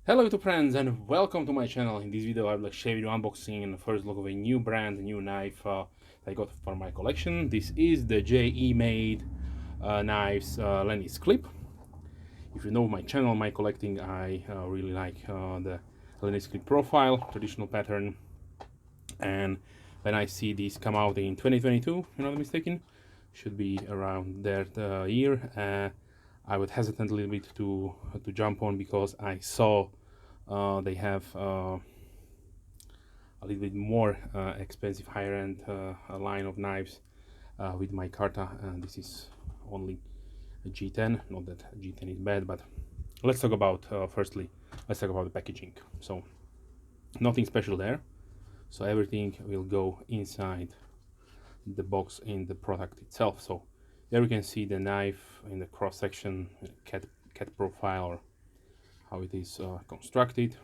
Hello YouTube friends and welcome to my channel. In this video I will share you unboxing and first look of a new brand, a new knife I got for my collection. This is the Jiyi made knives Lanny's clip. If you know my channel, my collecting, I really like the Lanny's clip profile, traditional pattern. And when I see these come out in 2022, if I'm not mistaken, should be around that year, I would hesitate a little bit to jump on because I saw they have a little bit more expensive higher end line of knives with my Carta, and this is only a G10. Not that G10 is bad, but let's talk about firstly, let's talk about the packaging. So nothing special there, so everything will go inside the box in the product itself. So there you can see the knife in the cross section, cat profile, or how it is constructed.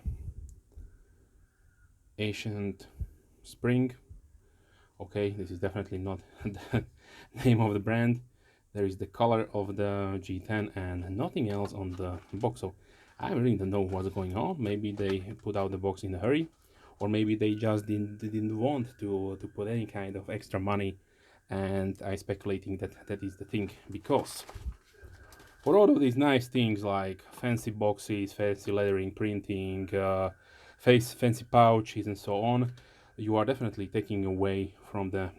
Ancient spring. Okay, this is definitely not the name of the brand. There is the color of the G10 and nothing else on the box, so I really don't know what's going on. Maybe they put out the box in a hurry, or maybe they just didn't want to put any kind of extra money, and I speculating that that is the thing, because for all of these nice things like fancy boxes, fancy lettering, printing, fancy pouches and so on, you are definitely taking away from the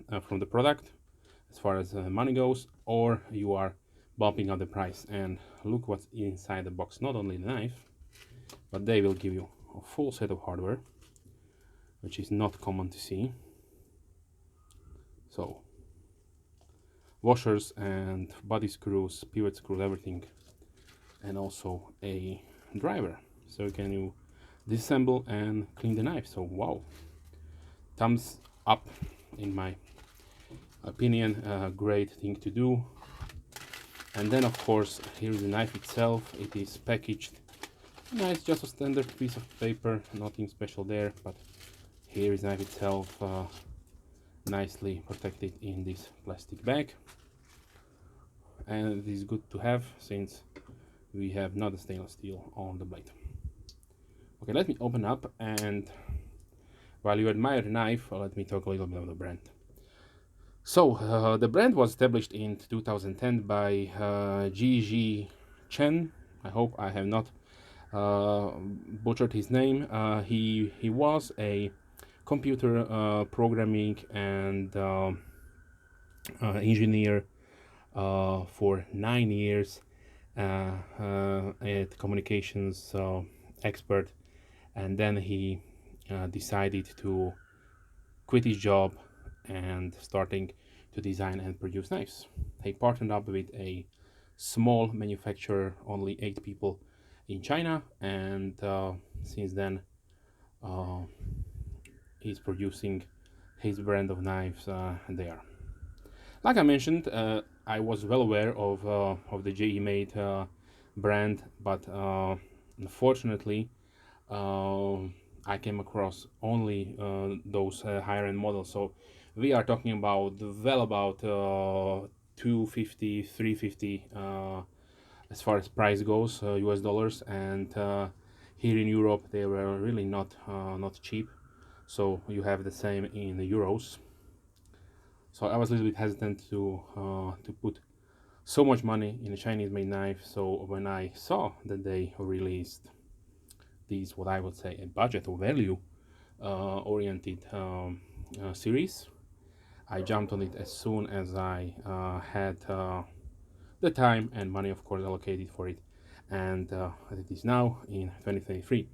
product as far as money goes, or you are bumping up the price. And look what's inside the box. Not only the knife, but they will give you a full set of hardware, which is not common to see. So washers and body screws, pivot screws, everything, and also a driver, so you can disassemble and clean the knife. So wow, thumbs up in my opinion, great thing to do. And then of course here is the knife itself. It is packaged nice, just a standard piece of paper, nothing special there, but here is the knife itself, nicely protected in this plastic bag, and it is good to have since we have not a stainless steel on the blade. Okay, let me open up, and while you admire the knife, let me talk a little bit about the brand. So the brand was established in 2010 by Jiyi Chen. I hope I have not butchered his name. He was a computer programming and engineer for 9 years, at communications expert, and then he decided to quit his job and starting to design and produce knives. He partnered up with a small manufacturer, only 8 people in China, and since then he's producing his brand of knives there. Like I mentioned, I was well aware of the Jiyi made brand, but unfortunately I came across only those higher end models. So we are talking about well about 250, 350 as far as price goes, US dollars, and here in Europe they were really not cheap. So you have the same in the euros. So I was a little bit hesitant to put so much money in a Chinese made knife. So when I saw that they released these, what I would say, a budget or value oriented series, I jumped on it as soon as I had the time and money, of course, allocated for it, and it is now in 2023.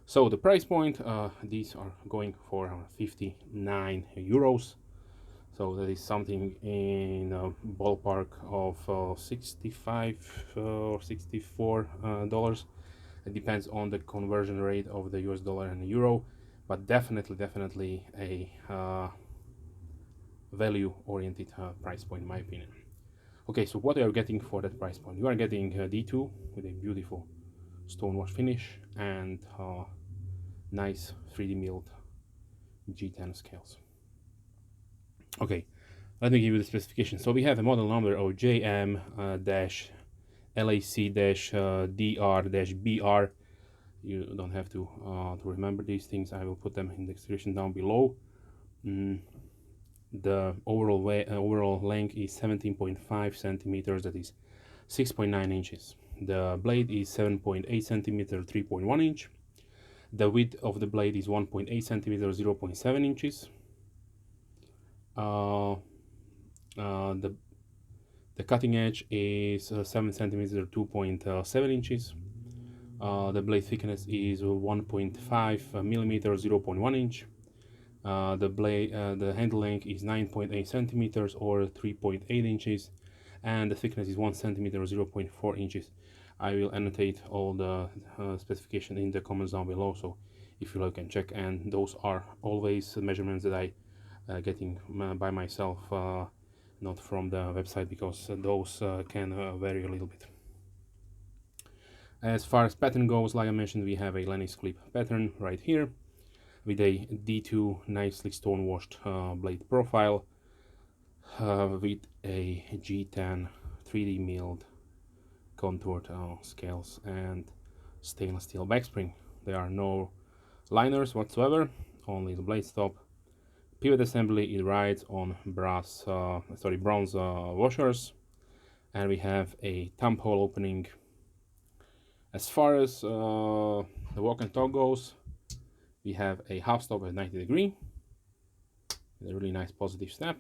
So the price point, these are going for 59 euros. So that is something in a ballpark of 65 or 64 dollars. It depends on the conversion rate of the US dollar and the euro, but definitely a value oriented price point in my opinion. Okay, so what are you getting for that price point? You are getting D2 with a beautiful stonewash finish and nice 3D milled G10 scales. Okay, let me give you the specification. So we have a model number of JM-LAC-DR-BR You don't have to remember these things. I will put them in the description down below. The overall length is 17.5 centimeters, that is 6.9 inches. The blade is 7.8 centimeter, 3.1 inch. The width of the blade is 1.8 centimeter, 0.7 inches. The cutting edge is 7 centimeter, 2.7 inches. The blade thickness is 1.5 millimeter, 0.1 inch. The handle length is 9.8 centimeters or 3.8 inches, and the thickness is 1 centimeter or 0.4 inches. I will annotate all the specification in the comments down below, so if you like, you can check. And those are always measurements that I getting by myself, not from the website, because those can vary a little bit. As far as pattern goes, like I mentioned, we have a Lanny clip pattern right here with a D2 nicely stone-washed blade profile with a G10 3D milled contoured scales and stainless steel backspring. There are no liners whatsoever, only the blade stop. Pivot assembly, it rides on bronze washers, and we have a thumb hole opening. As far as the walk and talk goes, we have a half stop at 90 degree, a really nice positive step.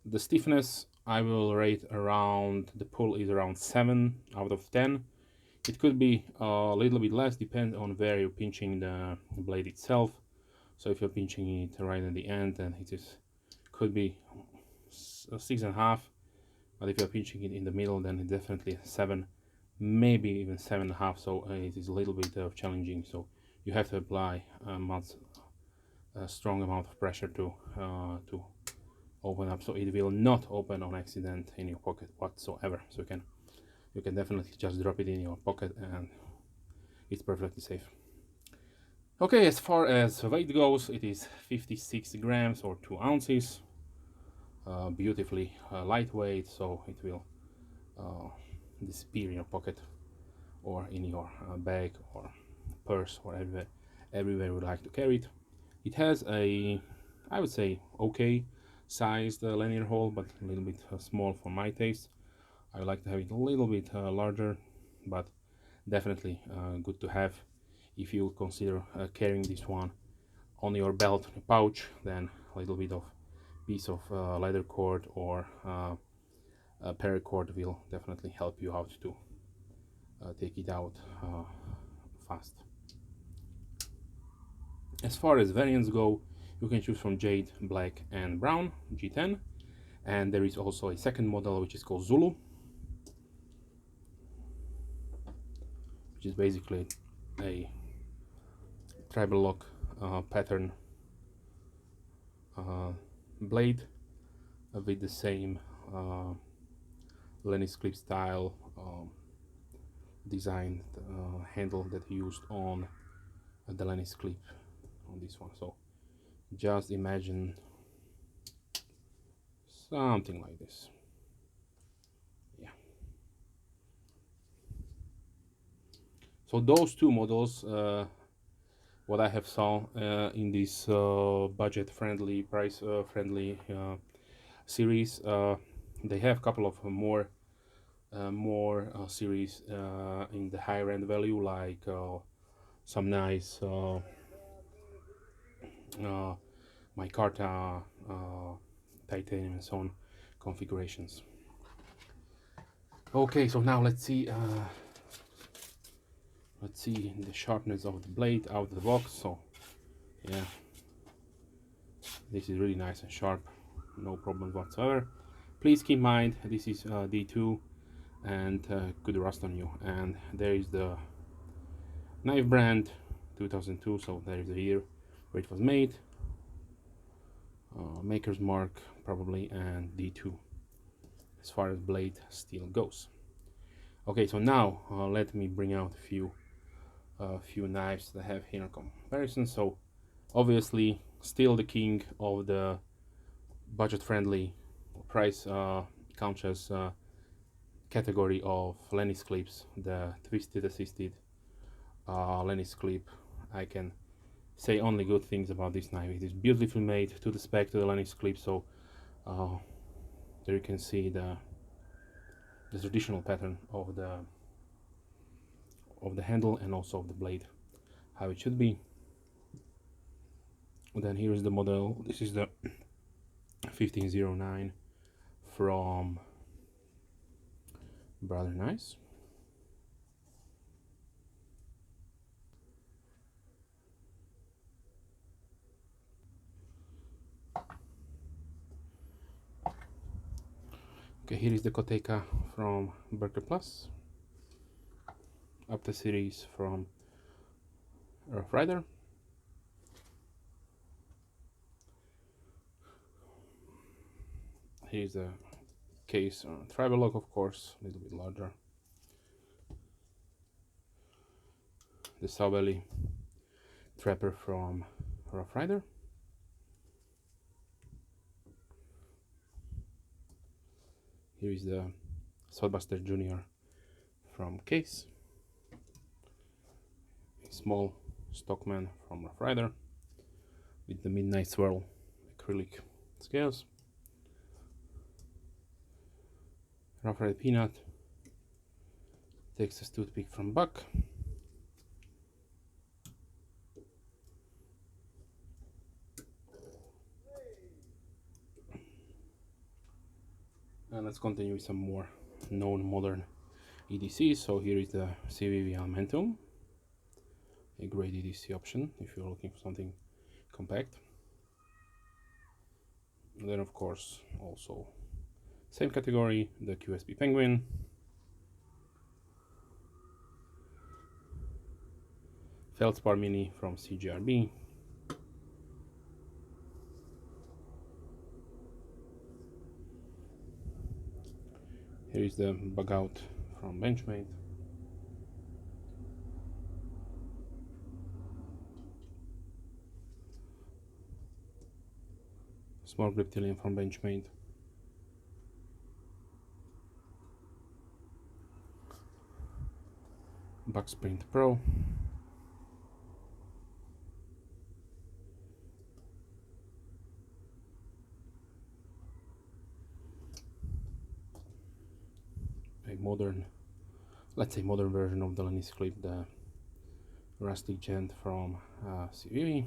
The stiffness I will rate around, the pull is around 7 out of 10. It could be a little bit less, depending on where you're pinching the blade itself. So if you're pinching it right at the end, then it could be 6.5. But if you're pinching it in the middle, then it's definitely 7, maybe even 7.5. So it is a little bit challenging. So you have to apply a strong amount of pressure to open up, so it will not open on accident in your pocket whatsoever. So you can definitely just drop it in your pocket and it's perfectly safe. Okay, as far as weight goes, it is 56 grams or 2 ounces. Beautifully lightweight, so it will disappear in your pocket or in your bag or purse or everywhere you would like to carry it. It has a, I would say, okay sized linear hole, but a little bit small for my taste. I would like to have it a little bit larger, but definitely good to have if you consider carrying this one on your belt pouch. Then a little bit of piece of leather cord or paracord will definitely help you out to take it out fast. As far as variants go, you can choose from jade, black and brown, G10, and there is also a second model which is called Zulu, which is basically a tribal lock pattern blade with the same Lanny clip style designed handle that used on the Lanny clip on this one. So just imagine something like this. Yeah. So those two models, what I have saw in this budget-friendly, price-friendly series, they have a couple of more series in the higher end value, like some nice micarta, titanium and so on configurations. Okay, so now let's see the sharpness of the blade out of the box. So yeah, this is really nice and sharp, no problem whatsoever. Please keep in mind this is D2 and could rust on you. And there is the knife brand 2002, so there is the year where it was made, maker's mark probably, and D2 as far as blade steel goes. Okay, so now let me bring out a few knives that I have here in comparison. So obviously still the king of the budget-friendly, price conscious category of Lanny clips, the twisted assisted Lanny's clip. I can say only good things about this knife. It is beautifully made to the spec, to the Lanny's clip. So there you can see the traditional pattern of the handle and also of the blade, how it should be. Then here is the model. This is the 1509 from Brother Nice. Okay, here is the Koteka from Burger Plus. Up the series from Rough Rider. Here's the case tribal lock, of course, a little bit larger. The Sawbelly Trapper from Rough Rider. Here is the Swordbuster Junior from Case. A small Stockman from Rough Rider with the Midnight Swirl acrylic scales. Rough Rider Peanut. Texas Toothpick from Buck. And let's continue with some more known modern EDCs. So here is the CVV Elementum, a great EDC option if you're looking for something compact. And then of course also same category, the QSP Penguin, Feldspar Mini from CGRB, here is the Bug Out from Benchmade, Small Reptilian from Benchmade, Backspring Pro, a modern, let's say modern version of the Lanny's clip, the Rustic Gent from CVV,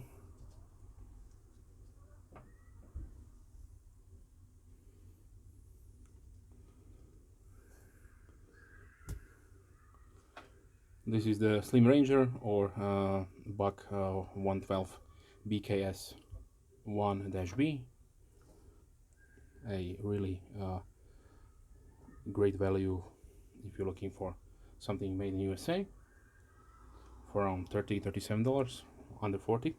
this is the Slim Ranger or Buck 112 BKS 1-B, a really great value if you're looking for something made in USA for around $37, under 40.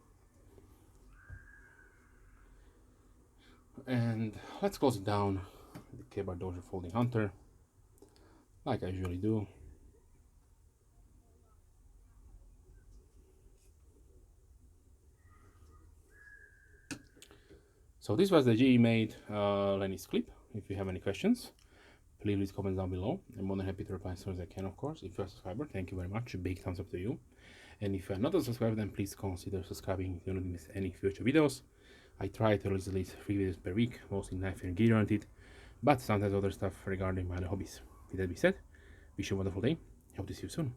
And let's close it down with the K-Bar Dozier Folding Hunter, like I usually do. So this was the Jiyi made Lanny's clip. If you have any questions, please leave comments down below. I'm more than happy to reply as soon as I can, of course. If you're a subscriber, thank you very much. A big thumbs up to you. And if you're not a subscriber, then please consider subscribing to not miss any future videos. I try to release at least 3 videos per week, mostly knife and gear oriented, but sometimes other stuff regarding my other hobbies. With that being said, wish you a wonderful day. Hope to see you soon.